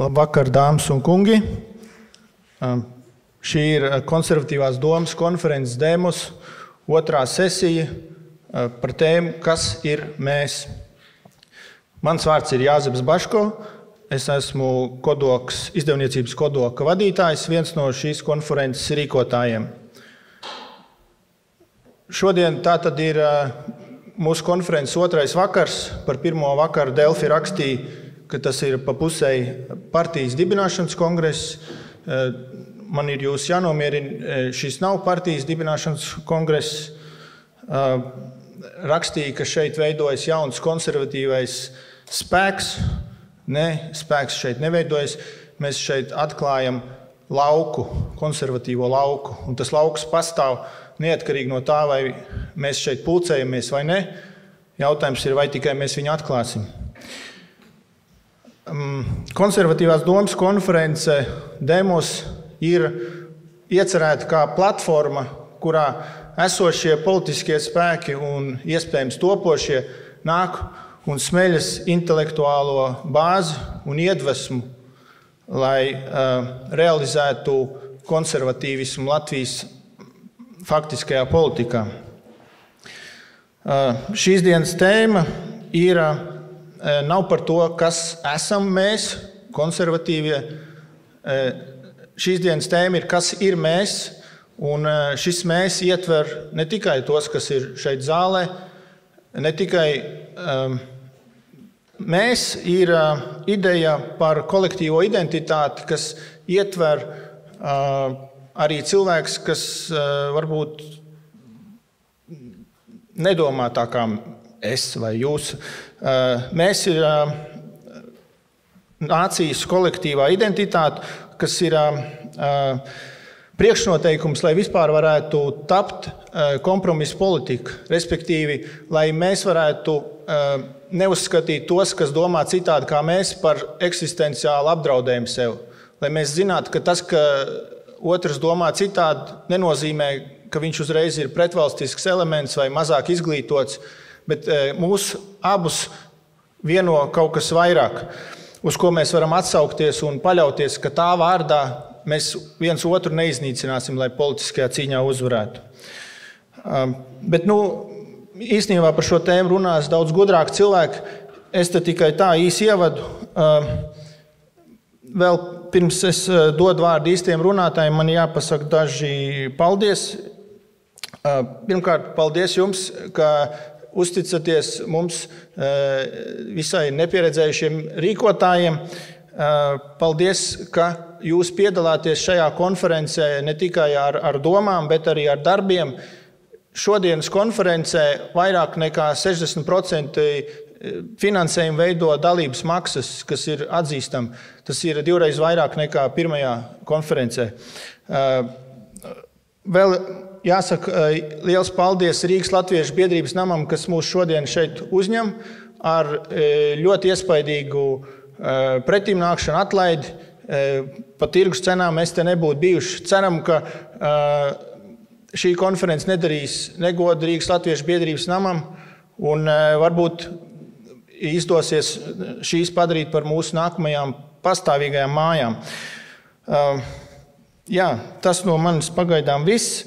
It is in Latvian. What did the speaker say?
Labvakar, dāmas un kungi. Šī ir konservatīvās domas konferences demos otrā sesija par tēmu, kas ir mēs. Mans vārds ir Jāzeps Baško. Es esmu izdevniecības Kodoka vadītājs, viens no šīs konferences rīkotājiem. Šodien tātad ir mūsu konferences otrais vakars. Par pirmo vakaru Delfi rakstīja, ka tas ir pa pusēji partijas dibināšanas kongress. Man ir jūs jānomierina, šis nav partijas dibināšanas kongress. Rakstīja, ka šeit veidojas jauns konservatīvais spēks. Ne, spēks šeit neveidojas. Mēs šeit atklājam lauku, konservatīvo lauku. Un tas lauks pastāv neatkarīgi no tā, vai mēs šeit pulcējamies vai ne. Jautājums ir, vai tikai mēs viņu atklāsim. Konservatīvās domas konference demos ir iecerēta kā platforma, kurā esošie politiskie spēki un iespējams topošie nāk un smeļas intelektuālo bāzi un iedvesmu, lai realizētu konservatīvismu Latvijas faktiskajā politikā. Šīs dienas tēma nav par to, kas esam mēs, konservatīvie. Šīs dienas tēma ir, kas ir mēs, un šis mēs ietver ne tikai tos, kas ir šeit zālē, ne tikai mēs ir ideja par kolektīvo identitāti, kas ietver arī cilvēks, kas varbūt nedomā tā kā es vai jūs. Mēs ir nācijas kolektīvā identitāte, kas ir priekšnoteikums, lai vispār varētu tapt kompromisu politika, respektīvi, lai mēs varētu neuzskatīt tos, kas domā citādi kā mēs, par eksistenciālu apdraudējumu sev. Lai mēs zinātu, ka tas, ka otrs domā citādi, nenozīmē, ka viņš uzreiz ir pretvalstisks elements vai mazāk izglītots, bet mūs abus vieno kaut kas vairāk, uz ko mēs varam atsaukties un paļauties, ka tā vārdā mēs viens otru neiznīcināsim, lai politiskajā cīņā uzvarētu. Bet, īstenībā par šo tēmu runās daudz gudrāk cilvēki. Es te tikai tā īsi ievadu. Vēl pirms es dodu vārdu īstiem runātājiem, man jāpasaka daži paldies. Pirmkārt, paldies jums, ka uzticaties mums visai nepieredzējušiem rīkotājiem. Paldies, ka jūs piedalāties šajā konferencē ne tikai ar domām, bet arī ar darbiem. Šodienas konferencē vairāk nekā 60% finansējumu veido dalības maksas, kas ir atzīstami. Tas ir 2 reizes vairāk nekā pirmajā konferencē. Vēl jāsaka liels paldies Rīgas Latviešu biedrības namam, kas mūs šodien šeit uzņem ar ļoti iespaidīgu pretimnākšanu, atlaidi. Pa tirgus cenām mēs te nebūtu bijuši. Ceram, ka šī konference nedarīs negodu Rīgas Latviešu biedrības namam un varbūt izdosies šīs padarīt par mūsu nākamajām pastāvīgajām mājām. Jā, tas no manis pagaidām viss.